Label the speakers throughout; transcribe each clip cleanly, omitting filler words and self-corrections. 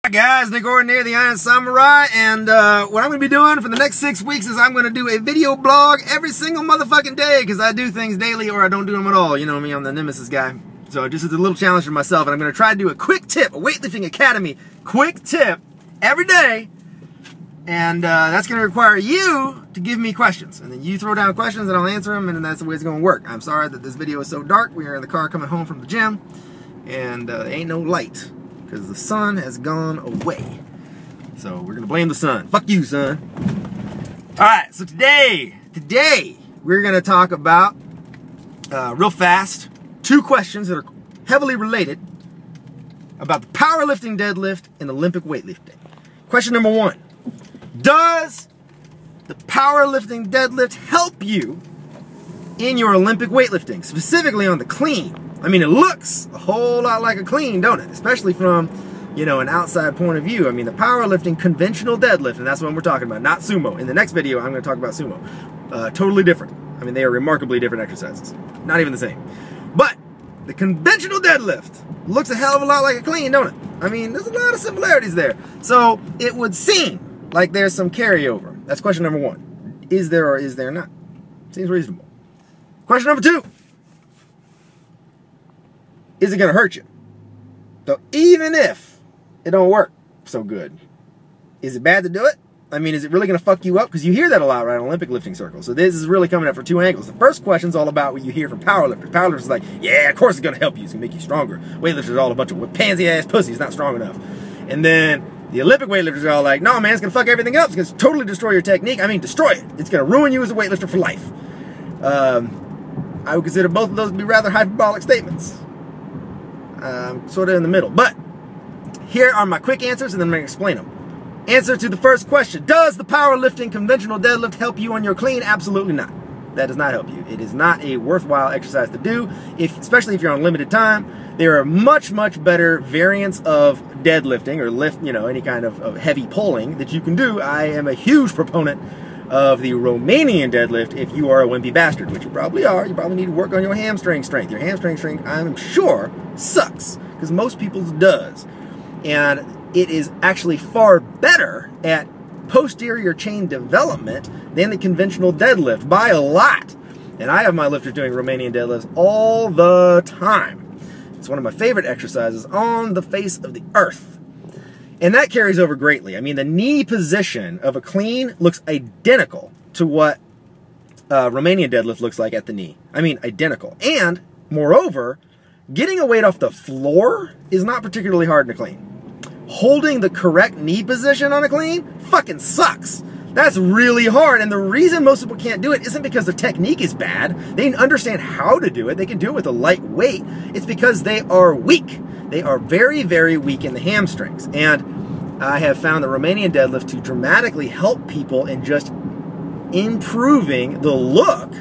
Speaker 1: Hi guys, Nick Horton here, the Iron Samurai, and what I'm going to be doing for the next 6 weeks is I'm going to do a video blog every single motherfucking day, because I do things daily or I don't do them at all. You know me, I'm the nemesis guy. So just as a little challenge for myself, and I'm going to try to do a quick tip, a Weightlifting Academy quick tip every day, and that's going to require you to give me questions, and then you throw down questions and I'll answer them, and that's the way it's going to work. I'm sorry that this video is so dark. We are in the car coming home from the gym, and there ain't no light, because the sun has gone away. So we're gonna blame the sun. Fuck you, sun. Alright, so today we're gonna talk about, real fast, 2 questions that are heavily related about the powerlifting deadlift and Olympic weightlifting. Question number 1. Does the powerlifting deadlift help you in your Olympic weightlifting, specifically on the clean? I mean, it looks a whole lot like a clean, don't it? Especially from, you know, an outside point of view. I mean, the powerlifting conventional deadlift, and that's what we're talking about, not sumo. In the next video, I'm going to talk about sumo. Totally different. I mean, they are remarkably different exercises. Not even the same. But the conventional deadlift looks a hell of a lot like a clean, don't it? I mean, there's a lot of similarities there. So it would seem like there's some carryover. That's question number 1. Is there or is there not? Seems reasonable. Question number 2. Is it going to hurt you? So even if it don't work so good, is it bad to do it? I mean, is it really going to fuck you up? Because you hear that a lot, right, in Olympic lifting circles. So this is really coming up for 2 angles. The first question is all about what you hear from powerlifters. Powerlifters is like, yeah, of course it's going to help you. It's going to make you stronger. Weightlifters are all a bunch of pansy-ass pussies, not strong enough. And then the Olympic weightlifters are all like, no, man, it's going to fuck everything up. It's going to totally destroy your technique. I mean, destroy it. It's going to ruin you as a weightlifter for life. I would consider both of those to be rather hyperbolic statements. Sort of in the middle. But here are my quick answers, and then I'm going to explain them. Answer to the first question: does the powerlifting conventional deadlift help you on your clean? Absolutely not. That does not help you. It is not a worthwhile exercise to do, especially if you're on limited time. There are much better variants of deadlifting or lift, you know, any kind of heavy pulling that you can do. I am a huge proponent of the Romanian deadlift if you are a wimpy bastard, which you probably are. You probably need to work on your hamstring strength. Your hamstring strength, I'm sure, sucks, because most people's does. And it is actually far better at posterior chain development than the conventional deadlift, by a lot. And I have my lifters doing Romanian deadlifts all the time. It's one of my favorite exercises on the face of the earth. And that carries over greatly. I mean, the knee position of a clean looks identical to what Romanian deadlift looks like at the knee. I mean, identical. And, moreover, getting a weight off the floor is not particularly hard in a clean. Holding the correct knee position on a clean fucking sucks. That's really hard, and the reason most people can't do it isn't because the technique is bad. They understand how to do it. They can do it with a light weight. It's because they are weak. They are very, very weak in the hamstrings. And I have found the Romanian deadlift to dramatically help people in just improving the look,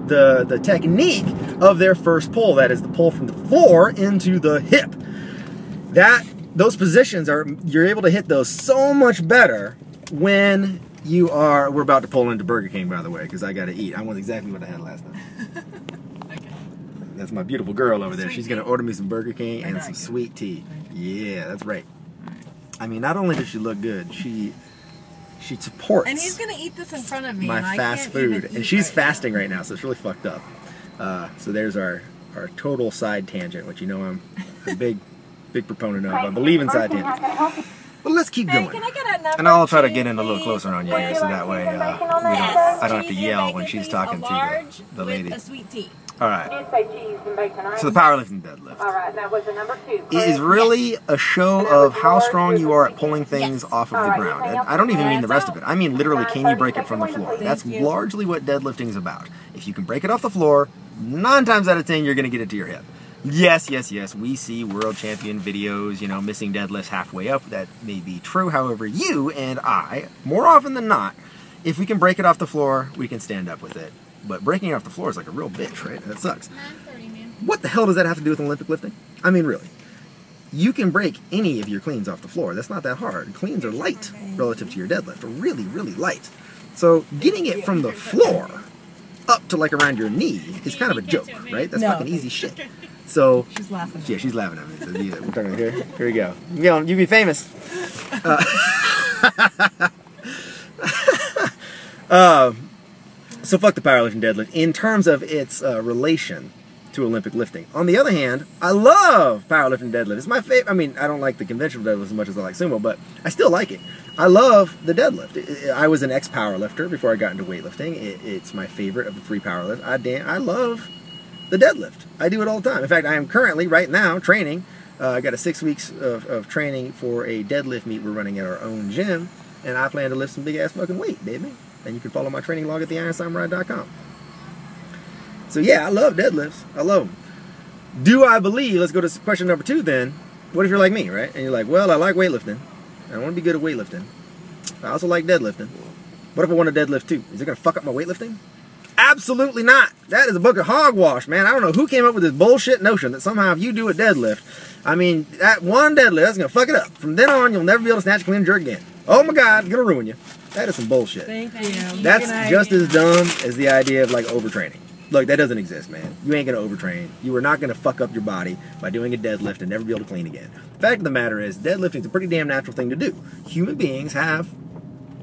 Speaker 1: the technique of their first pull. That is the pull from the floor into the hip. Those positions you're able to hit those so much better when you are, we're about to pull into Burger King, by the way, because I got to eat. I want exactly what I had last night.
Speaker 2: Okay.
Speaker 1: That's my beautiful girl over there. She's going to order me some Burger King and some sweet tea. Yeah, that's right. I mean, not only does she look good, she supports.
Speaker 2: And he's going to eat this in front of me.
Speaker 1: My
Speaker 2: and
Speaker 1: fast food. And she's fasting right now, so it's really fucked up. So there's our total side tangent, which you know I'm a big proponent of. I believe in side tangents. But let's keep going.
Speaker 2: Can I get a number,
Speaker 1: and I'll try to get in a little closer on you here, so that way I don't have to yell when she's talking to the lady.
Speaker 2: A sweet tea.
Speaker 1: Alright. So the powerlifting deadlift. It is really a show of how strong you are at pulling things off of the ground. And I don't even mean the rest of it. I mean literally, can you break it from the floor? That's largely what deadlifting is about. If you can break it off the floor, 9 times out of 10 you're going to get it to your hip. Yes, we see world champion videos, you know, missing deadlifts halfway up. That may be true. However, you and I, more often than not, if we can break it off the floor, we can stand up with it. But breaking it off the floor is like a real bitch, right? That sucks. What the hell does that have to do with Olympic lifting? I mean, really. You can break any of your cleans off the floor. That's not that hard. Cleans are light relative to your deadlift. Really, really light. So getting it from the floor up to like around your knee is kind of a joke, right? That's fucking easy shit. So
Speaker 2: She's laughing.
Speaker 1: yeah, she's laughing at me. So, yeah, we're talking here. Here we go. You be famous. So fuck the powerlifting deadlift in terms of its relation to Olympic lifting. On the other hand, I love powerlifting deadlift. It's my favorite. I mean, I don't like the conventional deadlift as much as I like sumo, but I still like it. I love the deadlift. I was an ex-powerlifter before I got into weightlifting. It's my favorite of the three powerlifts. I love the deadlift. I do it all the time. In fact, I am currently, right now, training. I got a 6 weeks of training for a deadlift meet we're running at our own gym, and I plan to lift some big-ass fucking weight, baby. And you can follow my training log at theironsamurai.com. So yeah, I love deadlifts. I love them. Do I believe, let's go to question number 2 then, what if you're like me, right? And you're like, well, I like weightlifting. I want to be good at weightlifting. I also like deadlifting. What if I want to deadlift too? Is it going to fuck up my weightlifting? Absolutely not. That is a book of hogwash, man. I don't know who came up with this bullshit notion that somehow if you do a deadlift, I mean, that one deadlift, that's going to fuck it up. From then on, you'll never be able to snatch, clean, and jerk again. Oh my God, it's going to ruin you. That is some bullshit.
Speaker 2: Thank you.
Speaker 1: That's just as dumb as the idea of like overtraining. Look, that doesn't exist, man. You ain't going to overtrain. You are not going to fuck up your body by doing a deadlift and never be able to clean again. The fact of the matter is, deadlifting is a pretty damn natural thing to do. Human beings have,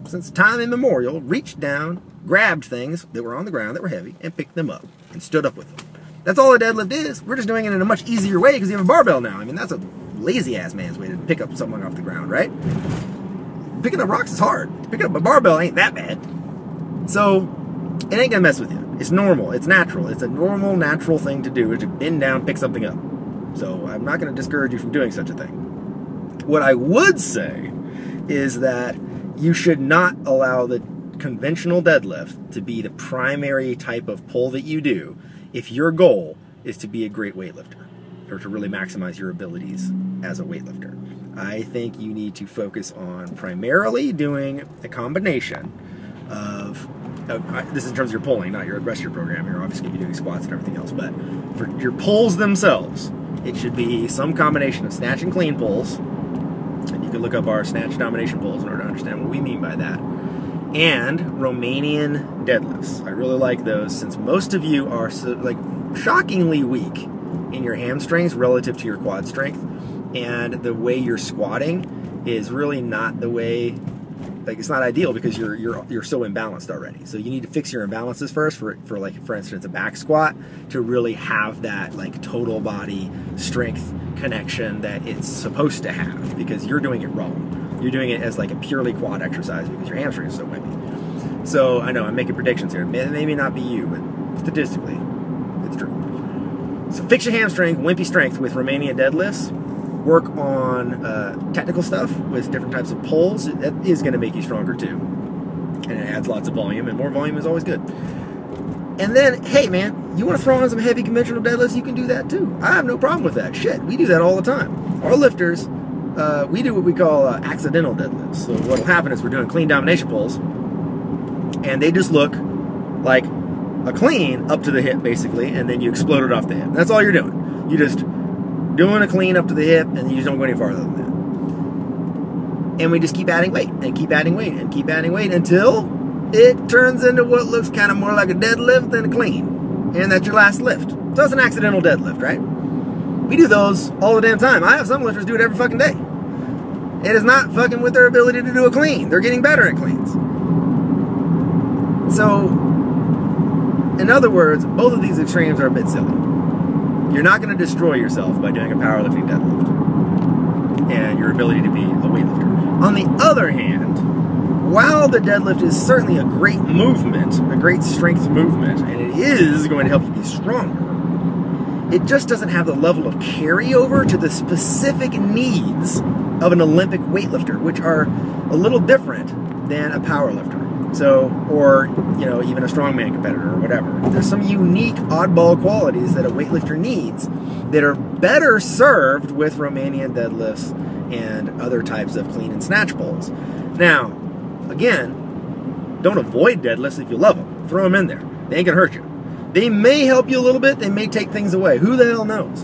Speaker 1: since time immemorial, reached down, grabbed things that were on the ground that were heavy, and picked them up and stood up with them. That's all a deadlift is. We're just doing it in a much easier way because you have a barbell now. I mean, that's a lazy-ass man's way to pick up something off the ground, right? Picking up rocks is hard. Picking up a barbell ain't that bad. So, it ain't gonna mess with you. It's normal. It's natural. It's a normal, natural thing to do, is to bend down, pick something up. So, I'm not gonna discourage you from doing such a thing. What I would say is that you should not allow the conventional deadlift to be the primary type of pull that you do if your goal is to be a great weightlifter or to really maximize your abilities as a weightlifter. I think you need to focus on primarily doing a combination of this is in terms of your pulling, not your rest of your program. You're obviously going to be doing squats and everything else, but for your pulls themselves, it should be some combination of snatch and clean pulls. And you can look up our snatch domination pulls in order to understand what we mean by that. And Romanian deadlifts. I really like those since most of you are shockingly weak in your hamstrings relative to your quad strength, and the way you're squatting is really not the way, it's not ideal because you're so imbalanced already. So you need to fix your imbalances first for instance a back squat to really have that total body strength connection that it's supposed to have, because you're doing it wrong. You're doing it as a purely quad exercise because your hamstring is so wimpy. So I know I'm making predictions here. Maybe not be you, but statistically, it's true. So fix your hamstring, wimpy strength with Romanian deadlifts. Work on technical stuff with different types of pulls. That is going to make you stronger too. And it adds lots of volume, and more volume is always good. And then, hey man, you want to throw on some heavy conventional deadlifts, you can do that too. I have no problem with that. Shit, we do that all the time. Our lifters, we do what we call accidental deadlifts. So what will happen is we're doing clean domination pulls, and they just look like a clean up to the hip, basically, and then you explode it off the hip. That's all you're doing. You just doing a clean up to the hip, and you just don't go any farther than that. And we just keep adding weight, and keep adding weight, and keep adding weight until it turns into what looks kind of more like a deadlift than a clean. And that's your last lift. So that's an accidental deadlift, right? We do those all the damn time. I have some lifters do it every fucking day. It is not fucking with their ability to do a clean. They're getting better at cleans. So, in other words, both of these extremes are a bit silly. You're not going to destroy yourself by doing a powerlifting deadlift and your ability to be a weightlifter. On the other hand, while the deadlift is certainly a great movement, a great strength movement, and it is going to help you be stronger, it just doesn't have the level of carryover to the specific needs of an Olympic weightlifter, which are a little different than a powerlifter. So, or, even a strongman competitor or whatever. There's some unique oddball qualities that a weightlifter needs that are better served with Romanian deadlifts and other types of clean and snatch pulls. Now, again, don't avoid deadlifts if you love them. Throw them in there. They ain't gonna hurt you. They may help you a little bit. They may take things away. Who the hell knows?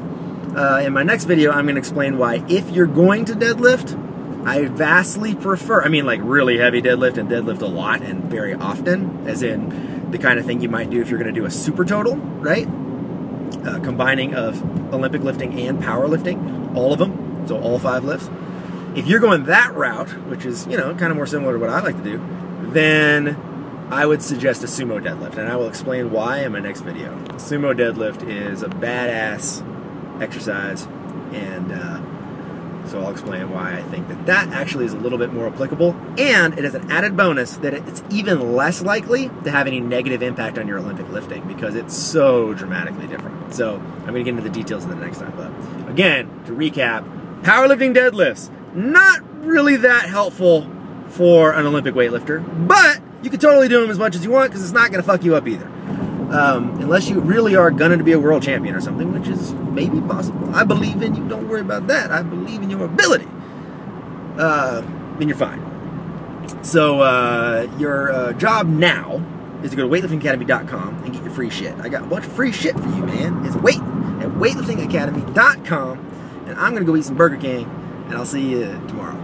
Speaker 1: In my next video, I'm going to explain why if you're going to deadlift, I vastly prefer, really heavy deadlift and deadlift a lot and very often, as in the kind of thing you might do if you're going to do a super total, right? combining of Olympic lifting and powerlifting, all of them, so all 5 lifts. If you're going that route, which is, you know, kind of more similar to what I like to do, then I would suggest a sumo deadlift, and I will explain why in my next video. A sumo deadlift is a badass exercise, and so I'll explain why I think that that actually is a little bit more applicable, and it has an added bonus that it's even less likely to have any negative impact on your Olympic lifting because it's so dramatically different. So I'm going to get into the details of that next time, but again, to recap, powerlifting deadlifts, not really that helpful for an Olympic weightlifter, but you can totally do them as much as you want because it's not going to fuck you up either. Unless you really are gunning to be a world champion or something, which is maybe possible. I believe in you. Don't worry about that. I believe in your ability. Then you're fine. So your job now is to go to weightliftingacademy.com and get your free shit. I got a bunch of free shit for you, man. It's wait at weightliftingacademy.com, and I'm going to go eat some Burger King, and I'll see you tomorrow.